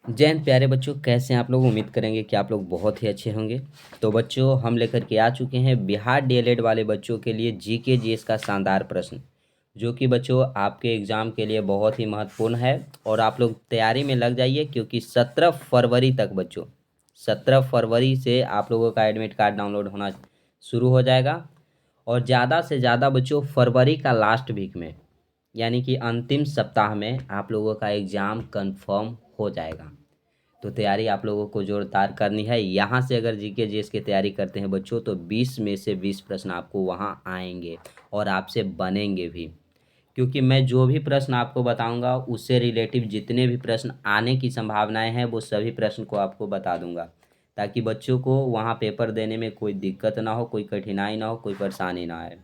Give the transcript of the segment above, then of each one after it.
जय हिंद प्यारे बच्चों, कैसे हैं आप लोग। उम्मीद करेंगे कि आप लोग बहुत ही अच्छे होंगे। तो बच्चों, हम लेकर के आ चुके हैं बिहार डीएलएड वाले बच्चों के लिए जीके जीएस का शानदार प्रश्न, जो कि बच्चों आपके एग्ज़ाम के लिए बहुत ही महत्वपूर्ण है। और आप लोग तैयारी में लग जाइए, क्योंकि 17 फरवरी तक बच्चों, 17 फरवरी से आप लोगों का एडमिट कार्ड डाउनलोड होना शुरू हो जाएगा। और ज़्यादा से ज़्यादा बच्चों फरवरी का लास्ट वीक में, यानी कि अंतिम सप्ताह में आप लोगों का एग्ज़ाम कंफर्म हो जाएगा। तो तैयारी आप लोगों को जोरदार करनी है। यहाँ से अगर जीके जीएस की तैयारी करते हैं बच्चों, तो 20 में से 20 प्रश्न आपको वहाँ आएंगे और आपसे बनेंगे भी। क्योंकि मैं जो भी प्रश्न आपको बताऊंगा उससे रिलेटिव जितने भी प्रश्न आने की संभावनाएं हैं, वो सभी प्रश्न को आपको बता दूंगा, ताकि बच्चों को वहाँ पेपर देने में कोई दिक्कत ना हो, कोई कठिनाई ना हो, कोई परेशानी ना आए।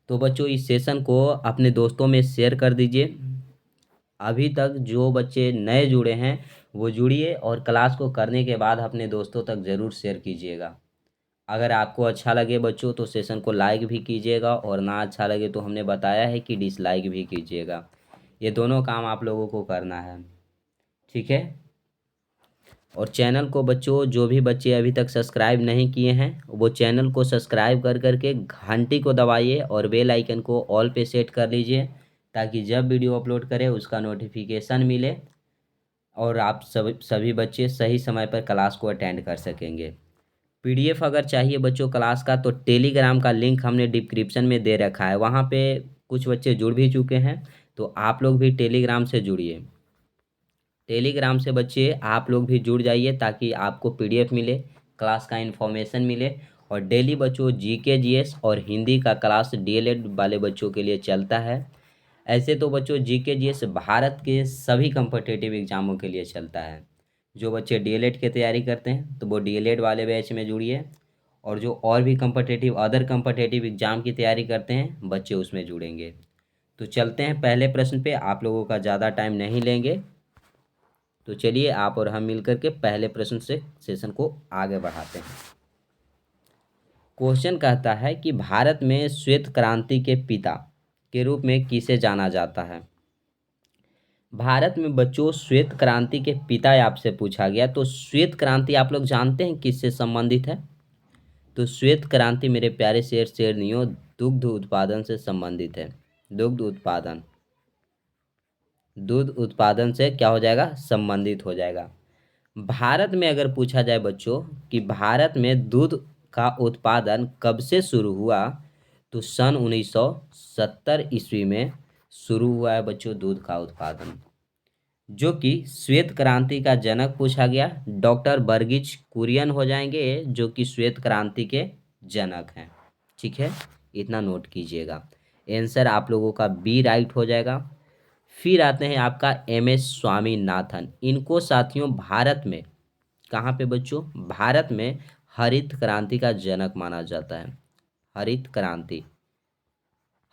तो बच्चों, इस सेशन को अपने दोस्तों में शेयर कर दीजिए। अभी तक जो बच्चे नए जुड़े हैं वो जुड़िए, और क्लास को करने के बाद अपने दोस्तों तक ज़रूर शेयर कीजिएगा। अगर आपको अच्छा लगे बच्चों तो सेशन को लाइक भी कीजिएगा, और ना अच्छा लगे तो हमने बताया है कि डिसलाइक भी कीजिएगा। ये दोनों काम आप लोगों को करना है, ठीक है। और चैनल को बच्चों, जो भी बच्चे अभी तक सब्सक्राइब नहीं किए हैं, वो चैनल को सब्सक्राइब कर करके घंटी को दबाइए और बेल आइकन को ऑल पे सेट कर लीजिए, ताकि जब वीडियो अपलोड करें उसका नोटिफिकेशन मिले और आप सभी बच्चे सही समय पर क्लास को अटेंड कर सकेंगे। पीडीएफ अगर चाहिए बच्चों क्लास का, तो टेलीग्राम का लिंक हमने डिस्क्रिप्शन में दे रखा है। वहाँ पे कुछ बच्चे जुड़ भी चुके हैं, तो आप लोग भी टेलीग्राम से जुड़िए। टेलीग्राम से बच्चे आप लोग भी जुड़ जाइए, ताकि आपको पीडीएफ मिले, क्लास का इन्फॉर्मेशन मिले। और डेली बच्चों जीके जीएस और हिंदी का क्लास डीएलएड वाले बच्चों के लिए चलता है। ऐसे तो बच्चों जीके जीएस भारत के सभी कम्पिटिटिव एग्जामों के लिए चलता है। जो बच्चे डीएलएड की तैयारी करते हैं तो वो डीएलएड वाले बैच में जुड़िए, और जो और भी अदर कम्पिटिटिव एग्जाम की तैयारी करते हैं बच्चे उसमें जुड़ेंगे। तो चलते हैं पहले प्रश्न पे, आप लोगों का ज़्यादा टाइम नहीं लेंगे। तो चलिए आप और हम मिलकर के पहले प्रश्न से सेशन को आगे बढ़ाते हैं। क्वेश्चन कहता है कि भारत में श्वेत क्रांति के पिता के रूप में किसे जाना जाता है। भारत में बच्चों श्वेत क्रांति के पिता आपसे पूछा गया, तो श्वेत क्रांति आप लोग जानते हैं किससे संबंधित है। तो श्वेत क्रांति मेरे प्यारे शेर शेरनियों दुग्ध उत्पादन से संबंधित है। दुग्ध उत्पादन, दूध उत्पादन से क्या हो जाएगा, संबंधित हो जाएगा। भारत में अगर पूछा जाए बच्चों कि भारत में दूध का उत्पादन कब से शुरू हुआ, तो सन 1970 ईस्वी में शुरू हुआ है बच्चों दूध का उत्पादन। जो कि श्वेत क्रांति का जनक पूछा गया, डॉक्टर वर्गीज कुरियन हो जाएंगे, जो कि श्वेत क्रांति के जनक हैं। ठीक है, इतना नोट कीजिएगा। आंसर आप लोगों का बी राइट हो जाएगा। फिर आते हैं आपका एम एस स्वामीनाथन। इनको साथियों भारत में, कहाँ पे बच्चों, भारत में हरित क्रांति का जनक माना जाता है। हरित क्रांति,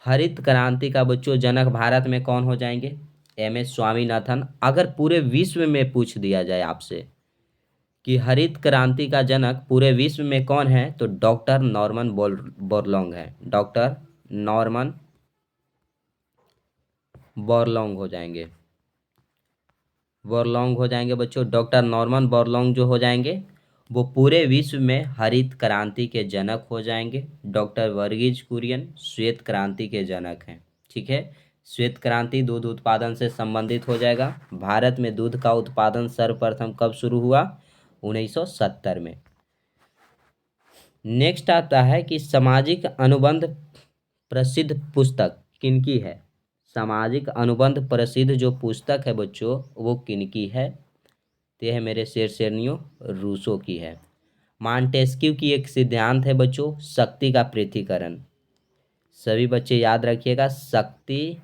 हरित क्रांति का बच्चों जनक भारत में कौन हो जाएंगे, एम एस स्वामीनाथन। अगर पूरे विश्व में पूछ दिया जाए आपसे कि हरित क्रांति का जनक पूरे विश्व में कौन है, तो डॉक्टर नॉर्मन बोरलॉन्ग है। डॉक्टर नॉर्मन बोरलॉन्ग हो जाएंगे। बोरलॉन्ग हो जाएंगे बच्चों, डॉक्टर नॉर्मन बोरलॉन्ग जो हो जाएंगे, वो पूरे विश्व में हरित क्रांति के जनक हो जाएंगे। डॉक्टर वर्गीज कुरियन श्वेत क्रांति के जनक हैं। ठीक है, श्वेत क्रांति दूध उत्पादन से संबंधित हो जाएगा। भारत में दूध का उत्पादन सर्वप्रथम कब शुरू हुआ, 1970 में। नेक्स्ट आता है कि सामाजिक अनुबंध प्रसिद्ध पुस्तक किनकी है। सामाजिक अनुबंध प्रसिद्ध जो पुस्तक है बच्चों, वो किनकी है, तो यह है मेरे शेर शेरनियों रूसो की है। मॉन्टेस्क्यू की एक सिद्धांत है बच्चों, शक्ति का पृथक्करण। सभी बच्चे याद रखिएगा, शक्ति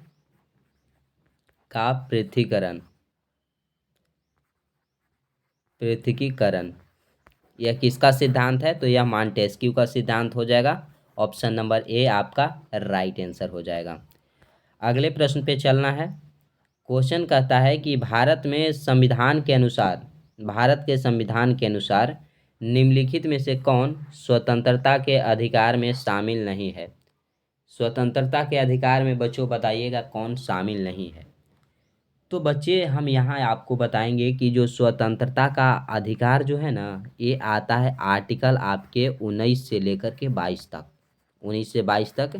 का पृथक्करण, पृथक्करण यह किसका सिद्धांत है, तो यह मॉन्टेस्क्यू का सिद्धांत हो जाएगा। ऑप्शन नंबर ए आपका राइट आंसर हो जाएगा। अगले प्रश्न पे चलना है। क्वेश्चन कहता है कि भारत में संविधान के अनुसार, भारत के संविधान के अनुसार निम्नलिखित में से कौन स्वतंत्रता के अधिकार में शामिल नहीं है। स्वतंत्रता के अधिकार में बच्चों बताइएगा कौन शामिल नहीं है। तो बच्चे हम यहाँ आपको बताएंगे कि जो स्वतंत्रता का अधिकार जो है ना, ये आता है आर्टिकल आपके 19 से लेकर के 22 तक। 19 से 22 तक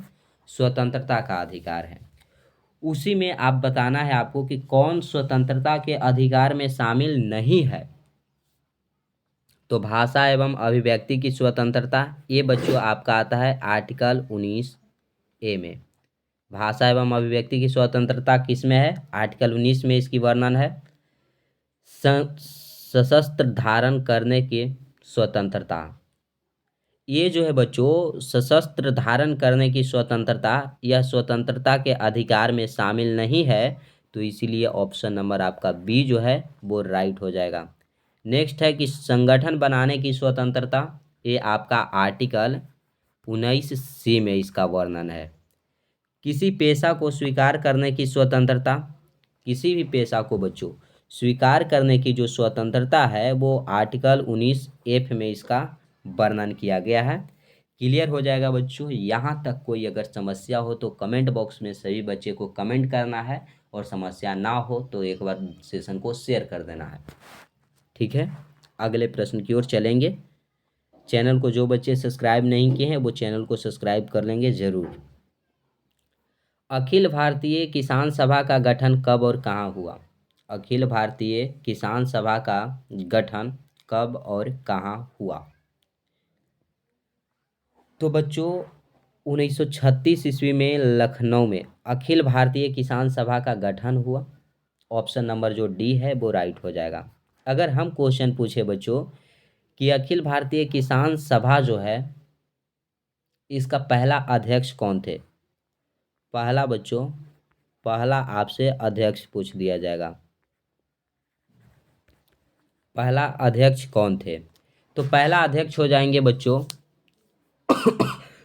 स्वतंत्रता का अधिकार है। उसी में आप बताना है आपको कि कौन स्वतंत्रता के अधिकार में शामिल नहीं है। तो भाषा एवं अभिव्यक्ति की स्वतंत्रता, ये बच्चों आपका आता है आर्टिकल 19A में। भाषा एवं अभिव्यक्ति की स्वतंत्रता किस में है? आर्टिकल 19 में इसकी वर्णन है। सशस्त्र धारण करने की स्वतंत्रता, ये जो है बच्चों सशस्त्र धारण करने की स्वतंत्रता, यह स्वतंत्रता के अधिकार में शामिल नहीं है। तो इसीलिए ऑप्शन नंबर आपका बी जो है वो राइट हो जाएगा। नेक्स्ट है कि संगठन बनाने की स्वतंत्रता, ये आपका आर्टिकल 19C में इसका वर्णन है। किसी पेशा को स्वीकार करने की स्वतंत्रता, किसी भी पेशा को बच्चों स्वीकार करने की जो स्वतंत्रता है वो आर्टिकल 19F में इसका वर्णन किया गया है। क्लियर हो जाएगा बच्चों। यहाँ तक कोई अगर समस्या हो तो कमेंट बॉक्स में सभी बच्चे को कमेंट करना है, और समस्या ना हो तो एक बार सेशन को शेयर कर देना है। ठीक है, अगले प्रश्न की ओर चलेंगे। चैनल को जो बच्चे सब्सक्राइब नहीं किए हैं वो चैनल को सब्सक्राइब कर लेंगे ज़रूर। अखिल भारतीय किसान सभा का गठन कब और कहाँ हुआ? अखिल भारतीय किसान सभा का गठन कब और कहाँ हुआ? तो बच्चों 1936 ईस्वी में लखनऊ में अखिल भारतीय किसान सभा का गठन हुआ। ऑप्शन नंबर जो डी है वो राइट हो जाएगा। अगर हम क्वेश्चन पूछे बच्चों कि अखिल भारतीय किसान सभा जो है इसका पहला अध्यक्ष कौन थे? पहला बच्चों, पहला आपसे अध्यक्ष पूछ दिया जाएगा, पहला अध्यक्ष कौन थे? तो पहला अध्यक्ष हो जाएंगे बच्चों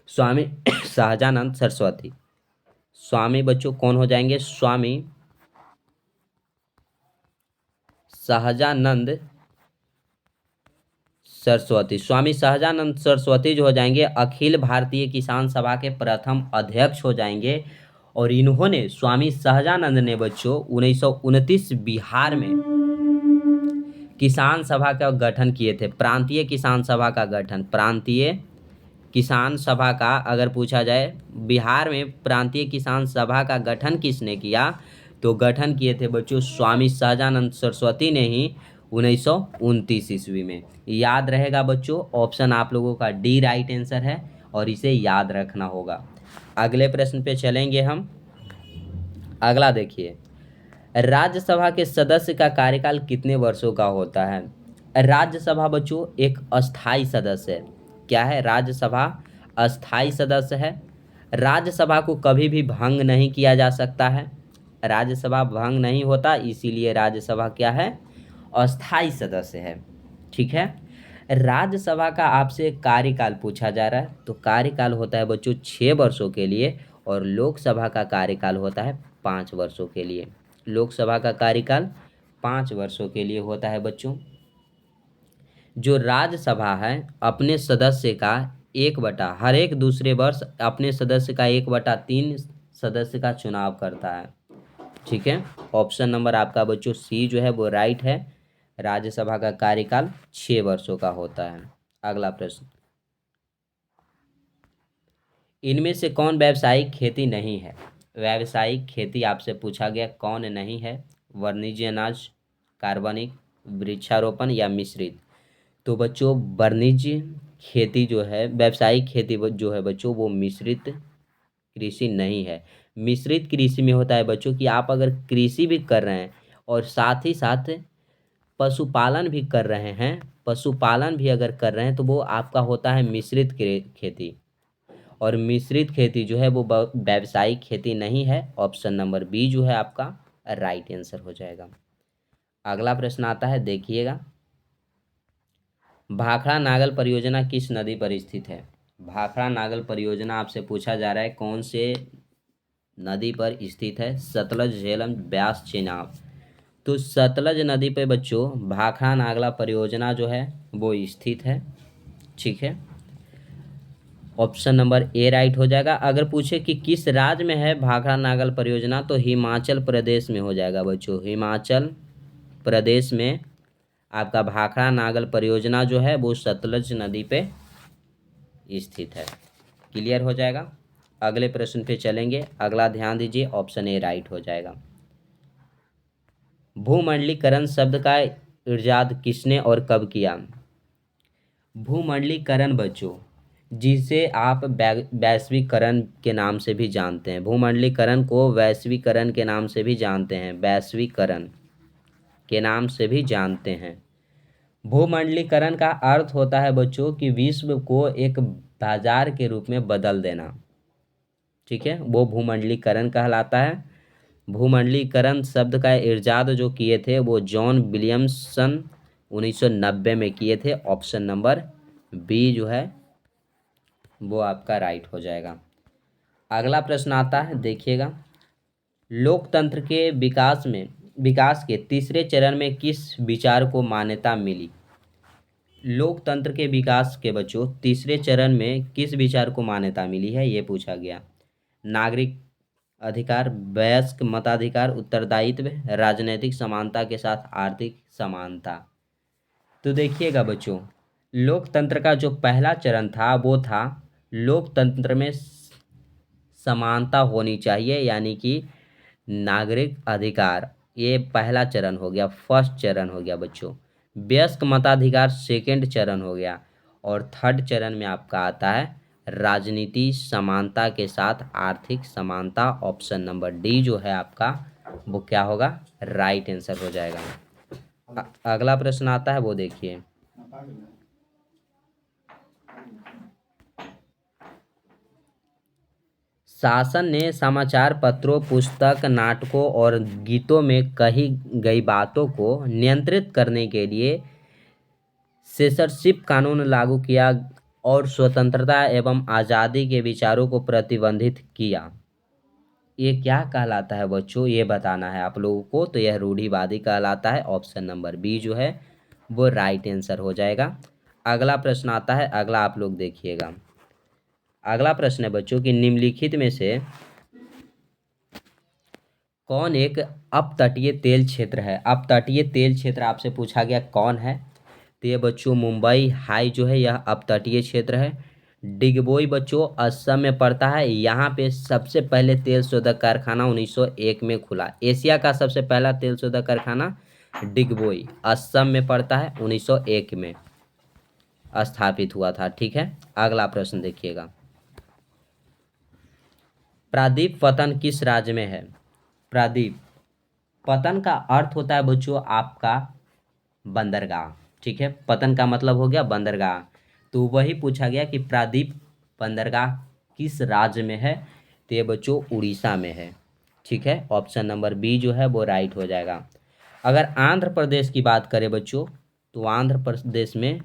स्वामी सहजानंद सरस्वती। स्वामी बच्चों कौन हो जाएंगे? स्वामी सहजानंद सरस्वती। स्वामी सहजानंद सरस्वती जो हो जाएंगे अखिल भारतीय किसान सभा के प्रथम अध्यक्ष हो जाएंगे। और इन्होंने, स्वामी सहजानंद ने बच्चों 1929 बिहार में किसान सभा का गठन किए थे। प्रांतीय किसान सभा का गठन, प्रांतीय किसान सभा का अगर पूछा जाए बिहार में प्रांतीय किसान सभा का गठन किसने किया, तो गठन किए थे बच्चों स्वामी सहजानंद सरस्वती ने ही 1929 ईस्वी में। याद रहेगा बच्चों, ऑप्शन आप लोगों का डी राइट आंसर है और इसे याद रखना होगा। अगले प्रश्न पे चलेंगे हम। अगला देखिए, राज्यसभा के सदस्य का कार्यकाल कितने वर्षों का होता है? राज्यसभा बच्चों एक अस्थाई सदस्य है। क्या है? राज्यसभा अस्थाई सदस्य है। राज्यसभा को कभी भी भंग नहीं किया जा सकता है। राज्यसभा भंग नहीं होता, इसीलिए राज्यसभा क्या है? अस्थाई सदस्य है। ठीक है। राज्यसभा का आपसे कार्यकाल पूछा जा रहा है, तो कार्यकाल होता है बच्चों 6 वर्षों के लिए, और लोकसभा का कार्यकाल होता है 5 वर्षों के लिए। लोकसभा का कार्यकाल 5 वर्षों के लिए होता है बच्चों। जो राज्यसभा है अपने सदस्य का 1/, हर एक दूसरे वर्ष अपने सदस्य का 1/3 सदस्य का चुनाव करता है। ठीक है, ऑप्शन नंबर आपका बच्चों सी जो है वो राइट है। राज्यसभा का कार्यकाल 6 वर्षों का होता है। अगला प्रश्न, इनमें से कौन व्यावसायिक खेती नहीं है? व्यावसायिक खेती आपसे पूछा गया, कौन नहीं है? वाणिज्य अनाज, कार्बनिक, वृक्षारोपण या मिश्रित? तो बच्चों वाणिज्य खेती जो है, व्यावसायिक खेती जो है बच्चों वो मिश्रित कृषि नहीं है। मिश्रित कृषि में होता है बच्चों कि आप अगर कृषि भी कर रहे हैं और साथ ही साथ पशुपालन भी कर रहे हैं, पशुपालन भी अगर कर रहे हैं तो वो आपका होता है मिश्रित खेती। और मिश्रित खेती जो है वो व्यावसायिक खेती नहीं है। ऑप्शन नंबर बी जो है आपका राइट आंसर हो जाएगा। अगला प्रश्न आता है, देखिएगा, भाखड़ा नागल परियोजना किस नदी पर स्थित है? भाखड़ा नागल परियोजना आपसे पूछा जा रहा है कौन से नदी पर स्थित है? सतलज, झेलम, ब्यास, चेनाब? तो सतलज नदी पे बच्चों भाखड़ा नागला परियोजना जो है वो स्थित है। ठीक है, ऑप्शन नंबर ए राइट हो जाएगा। अगर पूछे कि किस राज्य में है भाखड़ा नागल परियोजना, तो हिमाचल प्रदेश में हो जाएगा बच्चों। हिमाचल प्रदेश में आपका भाखड़ा नागल परियोजना जो है वो सतलज नदी पे स्थित है। क्लियर हो जाएगा। अगले प्रश्न पे चलेंगे। अगला ध्यान दीजिए, ऑप्शन ए राइट हो जाएगा। भूमंडलीकरण शब्द का इजाद किसने और कब किया? भूमंडलीकरण बच्चों, जिसे आप वैश्वीकरण के नाम से भी जानते हैं, भूमंडलीकरण को वैश्वीकरण के नाम से भी जानते हैं, वैश्वीकरण के नाम से भी जानते हैं। भूमंडलीकरण का अर्थ होता है बच्चों कि विश्व को एक बाजार के रूप में बदल देना। ठीक है, वो भूमंडलीकरण कहलाता है। भूमंडलीकरण शब्द का इजाद जो किए थे वो जॉन विलियमसन 1990 में किए थे। ऑप्शन नंबर बी जो है वो आपका राइट हो जाएगा। अगला प्रश्न आता है, देखिएगा। लोकतंत्र के विकास के तीसरे चरण में किस विचार को मान्यता मिली? लोकतंत्र के विकास के बच्चों तीसरे चरण में किस विचार को मान्यता मिली है, ये पूछा गया। नागरिक अधिकार, वयस्क मताधिकार, उत्तरदायित्व, राजनीतिक समानता के साथ आर्थिक समानता। तो देखिएगा बच्चों, लोकतंत्र का जो पहला चरण था वो था लोकतंत्र में समानता होनी चाहिए, यानी कि नागरिक अधिकार, ये पहला चरण हो गया, फर्स्ट चरण हो गया बच्चों। वयस्क मताधिकार सेकंड चरण हो गया। और थर्ड चरण में आपका आता है राजनीति समानता के साथ आर्थिक समानता। ऑप्शन नंबर डी जो है आपका वो क्या होगा, राइट आंसर हो जाएगा। अगला प्रश्न आता है, वो देखिए। शासन ने समाचार पत्रों, पुस्तक, नाटकों और गीतों में कही गई बातों को नियंत्रित करने के लिए सेंसरशिप कानून लागू किया और स्वतंत्रता एवं आज़ादी के विचारों को प्रतिबंधित किया। ये क्या कहलाता है बच्चों, ये बताना है आप लोगों को। तो यह रूढ़िवादी कहलाता है। ऑप्शन नंबर बी जो है वो राइट आंसर हो जाएगा। अगला प्रश्न आता है, अगला आप लोग देखिएगा। अगला प्रश्न है बच्चों कि निम्नलिखित में से कौन एक अपतटीय तेल क्षेत्र है? अपतटीय तेल क्षेत्र आपसे पूछा गया कौन है, तो ये बच्चों मुंबई हाई जो है यह अपतटीय क्षेत्र है। डिगबोई बच्चों असम में पड़ता है। यहाँ पे सबसे पहले तेल शोधक कारखाना 1901 में खुला। एशिया का सबसे पहला तेल शोधक कारखाना डिगबोई असम में पड़ता है, 1901 में स्थापित हुआ था। ठीक है, अगला प्रश्न देखिएगा। प्रादीप पतन किस राज्य में है? प्रादीप पतन का अर्थ होता है बच्चों आपका बंदरगाह। ठीक है, पतन का मतलब हो गया बंदरगाह। तो वही पूछा गया कि प्रादीप बंदरगाह किस राज्य में है, तो ये बच्चों उड़ीसा में है। ठीक है, ऑप्शन नंबर बी जो है वो राइट हो जाएगा। अगर आंध्र प्रदेश की बात करें बच्चों, तो आंध्र प्रदेश में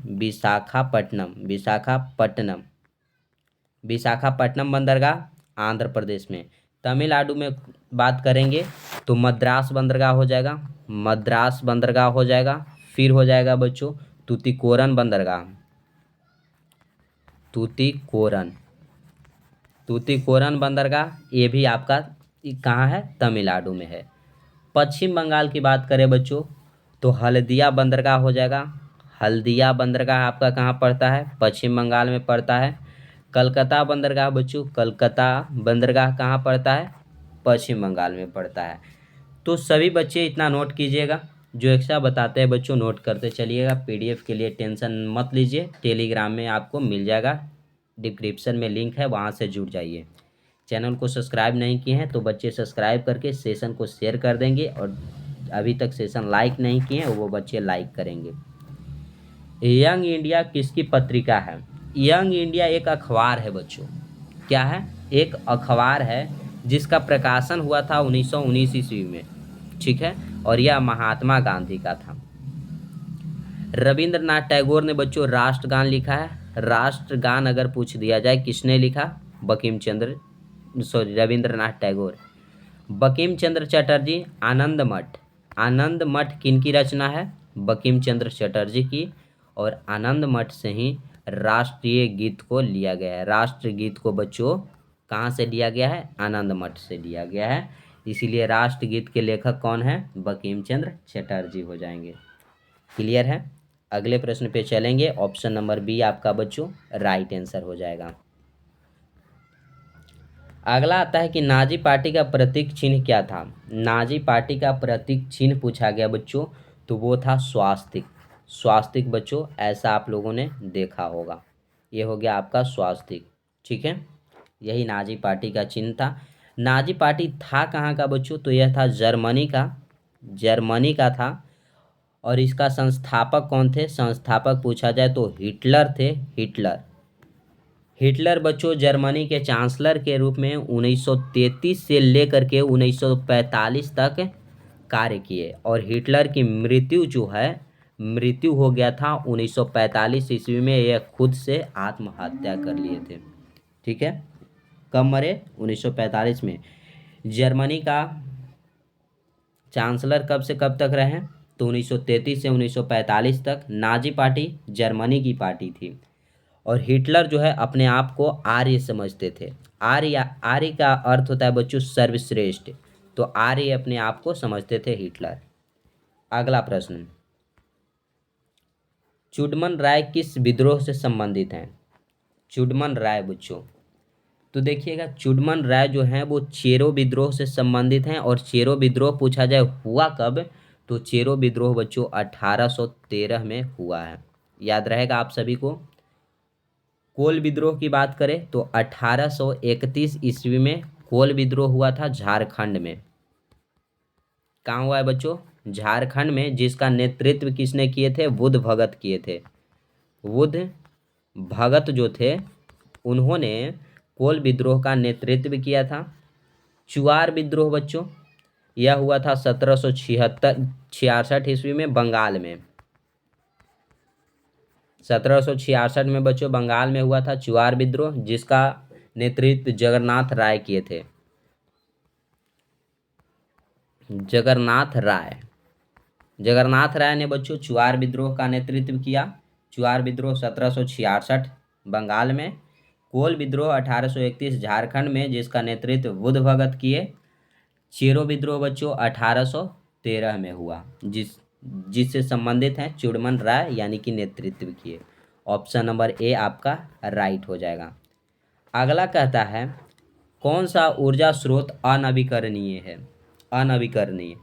विशाखापट्टनम बंदरगाह आंध्र प्रदेश में। तमिलनाडु में बात करेंगे तो मद्रास बंदरगाह हो जाएगा, मद्रास बंदरगाह हो जाएगा। फिर हो जाएगा बच्चों तूतीकोरन बंदरगाह, तूतीकोरन बंदरगाह, ये भी आपका कहाँ है, तमिलनाडु में है। पश्चिम बंगाल की बात करें बच्चों तो हल्दिया बंदरगाह हो जाएगा। हल्दिया बंदरगाह आपका कहाँ पड़ता है, पश्चिम बंगाल में पड़ता है। कलकत्ता बंदरगाह बच्चों, कलकत्ता बंदरगाह कहाँ पड़ता है, पश्चिम बंगाल में पड़ता है। तो सभी बच्चे इतना नोट कीजिएगा, जो एक्स्ट्रा बताते हैं बच्चों नोट करते चलिएगा। पीडीएफ के लिए टेंशन मत लीजिए, टेलीग्राम में आपको मिल जाएगा, डिस्क्रिप्शन में लिंक है, वहाँ से जुड़ जाइए। चैनल को सब्सक्राइब नहीं किए हैं तो बच्चे सब्सक्राइब करके सेशन को शेयर कर देंगे, और अभी तक सेशन लाइक नहीं किए हैं वो बच्चे लाइक करेंगे। यंग इंडिया किसकी पत्रिका है? यंग इंडिया एक अखबार है बच्चों। क्या है? एक अखबार है जिसका प्रकाशन हुआ था 1919 ईस्वी में। ठीक है, और यह महात्मा गांधी का था। रविंद्रनाथ टैगोर ने बच्चों राष्ट्रगान लिखा है। राष्ट्रगान अगर पूछ दिया जाए किसने लिखा, रविंद्रनाथ टैगोर। बंकिम चंद्र चटर्जी आनंद मठ, आनंद मठ किनकी रचना है, बंकिम चंद्र चटर्जी की। और आनंद मठ से ही राष्ट्रीय गीत को लिया गया है। राष्ट्रगीत को बच्चों कहाँ से लिया गया है? आनंद मठ से लिया गया है। इसीलिए राष्ट्रगीत के लेखक कौन है? बंकिम चंद्र चटर्जी हो जाएंगे। क्लियर है? अगले प्रश्न पे चलेंगे। ऑप्शन नंबर बी आपका बच्चों राइट आंसर हो जाएगा। अगला आता है कि नाजी पार्टी का प्रतीक चिन्ह क्या था? नाजी पार्टी का प्रतीक चिन्ह पूछा गया बच्चों, तो वो था स्वास्तिक। स्वास्तिक बच्चों ऐसा आप लोगों ने देखा होगा। ये हो गया आपका स्वास्तिक। ठीक है, यही नाजी पार्टी का चिन्ह था। नाजी पार्टी था कहाँ का बच्चों? तो यह था जर्मनी का। जर्मनी का था। और इसका संस्थापक कौन थे? संस्थापक पूछा जाए तो हिटलर थे। हिटलर। हिटलर बच्चों जर्मनी के चांसलर के रूप में 1933 से लेकर के 1945 तक कार्य किए। और हिटलर की मृत्यु जो है, मृत्यु हो गया था 1945 ईस्वी में। यह खुद से आत्महत्या कर लिए थे। ठीक है, कब मरे? 1945 में। जर्मनी का चांसलर कब से कब तक रहे? तो 1933 से 1945 तक। नाजी पार्टी जर्मनी की पार्टी थी। और हिटलर जो है अपने आप को आर्य समझते थे। आर्य, आर्य का अर्थ होता है बच्चों सर्वश्रेष्ठ। तो आर्य अपने आप को समझते थे हिटलर। अगला प्रश्न, चुडमन राय किस विद्रोह से संबंधित हैं? चुडमन राय बच्चों, तो देखिएगा चुडमन राय जो हैं वो चेरो विद्रोह से संबंधित हैं। और चेरो विद्रोह पूछा जाए हुआ कब? तो चेरो विद्रोह बच्चों 1813 में हुआ है। याद रहेगा आप सभी को। कोल विद्रोह की बात करें तो 1831 ईस्वी में कोल विद्रोह हुआ था झारखंड में। कहाँ हुआ है बच्चों? झारखंड में। जिसका नेतृत्व किसने किए थे? बुद्ध भगत किए थे। बुद्ध भगत जो थे उन्होंने कोल विद्रोह का नेतृत्व किया था। चुआर विद्रोह बच्चों यह हुआ था 1766 ईस्वी में बंगाल में। 1766 में बच्चों बंगाल में हुआ था चुआर विद्रोह, जिसका नेतृत्व जगन्नाथ राय किए थे। जगन्नाथ राय। जगन्नाथ राय ने बच्चों चुआर विद्रोह का नेतृत्व किया। चुआर विद्रोह 1766 बंगाल में। कोल विद्रोह 1831 झारखंड में, जिसका नेतृत्व बुद्ध भगत किए। चेरो विद्रोह बच्चों 1813 में हुआ, जिससे संबंधित हैं चुडमन राय, यानी कि नेतृत्व किए। ऑप्शन नंबर ए आपका राइट हो जाएगा। अगला कहता है कौन सा ऊर्जा स्रोत अनवीकरणीय है? अनवीकरणीय,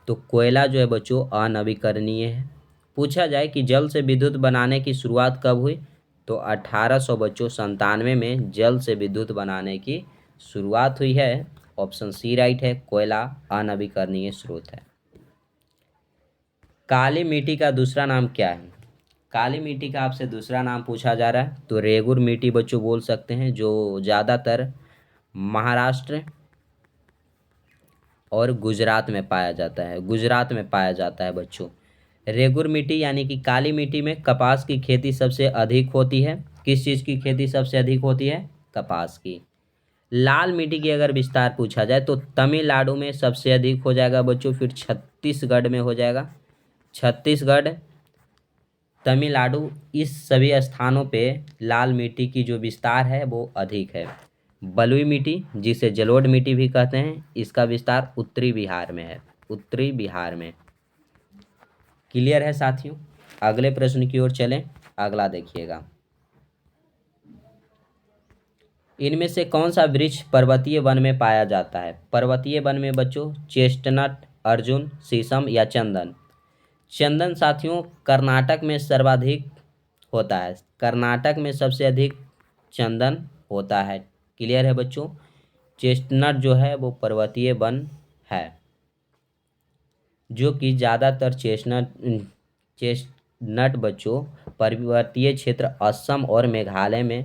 तो कोयला जो है बच्चों अनवीकरणीय है। पूछा जाए कि जल से विद्युत बनाने की शुरुआत कब हुई? तो 1800 बच्चों 97 में जल से विद्युत बनाने की शुरुआत हुई है। ऑप्शन सी राइट है, कोयला अनवीकरणीय स्रोत है। काली मिट्टी का दूसरा नाम क्या है? काली मिट्टी का आपसे दूसरा नाम पूछा जा रहा है, तो रेगुर मिट्टी बच्चों बोल सकते हैं, जो ज़्यादातर महाराष्ट्र और गुजरात में पाया जाता है। गुजरात में पाया जाता है बच्चों। रेगुर मिट्टी यानी कि काली मिट्टी में कपास की खेती सबसे अधिक होती है। किस चीज़ की खेती सबसे अधिक होती है? कपास की। लाल मिट्टी की अगर विस्तार पूछा जाए तो तमिलनाडु में सबसे अधिक हो जाएगा बच्चों, फिर छत्तीसगढ़ में हो जाएगा। छत्तीसगढ़, तमिलनाडु, इस सभी स्थानों पे लाल मिट्टी की जो विस्तार है वो अधिक है। बलुई मिट्टी, जिसे जलोढ़ मिट्टी भी कहते हैं, इसका विस्तार उत्तरी बिहार में है। उत्तरी बिहार में। क्लियर है साथियों? अगले प्रश्न की ओर चलें। अगला देखिएगा, इनमें से कौन सा वृक्ष पर्वतीय वन में पाया जाता है? पर्वतीय वन में बच्चों चेस्टनट, अर्जुन, शीशम या चंदन? चंदन साथियों कर्नाटक में सर्वाधिक होता है। कर्नाटक में सबसे अधिक चंदन होता है। क्लियर है बच्चों? चेस्टनट जो है वो पर्वतीय वन है, जो कि ज़्यादातर चेस्टनट बच्चों पर्वतीय क्षेत्र असम और मेघालय में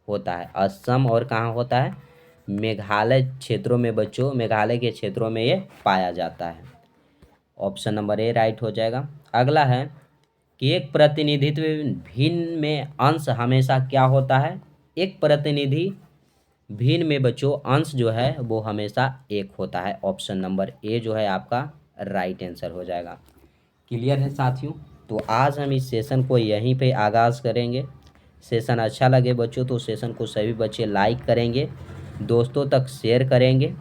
होता है। असम और कहाँ होता है? मेघालय क्षेत्रों में बच्चों, मेघालय के क्षेत्रों में ये पाया जाता है। ऑप्शन नंबर ए राइट हो जाएगा। अगला है कि एक प्रतिनिधित्व भिन्न में अंश हमेशा क्या होता है? एक प्रतिनिधि भिन्न में बच्चों अंश जो है वो हमेशा एक होता है। ऑप्शन नंबर ए जो है आपका राइट आंसर हो जाएगा। क्लियर है साथियों? तो आज हम इस सेशन को यहीं पे आगाज़ करेंगे। सेशन अच्छा लगे बच्चों तो सेशन को सभी बच्चे लाइक करेंगे, दोस्तों तक शेयर करेंगे।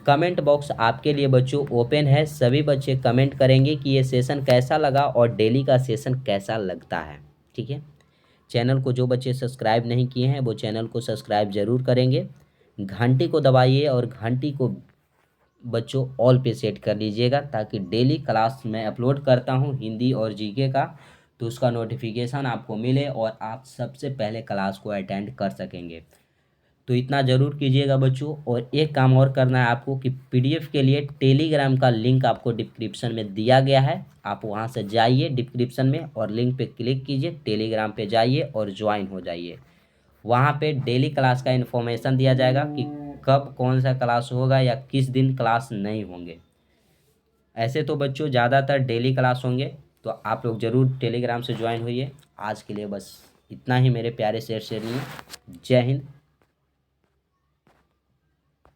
कमेंट बॉक्स आपके लिए बच्चों ओपन है, सभी बच्चे कमेंट करेंगे कि ये सेशन कैसा लगा और डेली का सेशन कैसा लगता है। ठीक है, चैनल को जो बच्चे सब्सक्राइब नहीं किए हैं वो चैनल को सब्सक्राइब ज़रूर करेंगे, घंटी को दबाइए और घंटी को बच्चों ऑल पे सेट कर लीजिएगा, ताकि डेली क्लास मैं अपलोड करता हूँ हिंदी और जीके का, तो उसका नोटिफिकेशन आपको मिले और आप सबसे पहले क्लास को अटेंड कर सकेंगे। तो इतना ज़रूर कीजिएगा बच्चों। और एक काम और करना है आपको कि पीडीएफ के लिए टेलीग्राम का लिंक आपको डिस्क्रिप्शन में दिया गया है, आप वहां से जाइए डिस्क्रिप्शन में और लिंक पे क्लिक कीजिए, टेलीग्राम पे जाइए और ज्वाइन हो जाइए। वहाँ पे डेली क्लास का इन्फॉर्मेशन दिया जाएगा कि कब कौन सा क्लास होगा या किस दिन क्लास नहीं होंगे। ऐसे तो बच्चों ज़्यादातर डेली क्लास होंगे, तो आप लोग ज़रूर टेलीग्राम से ज्वाइन होइए। आज के लिए बस इतना ही मेरे प्यारे शेर शेरनी। जय हिंद।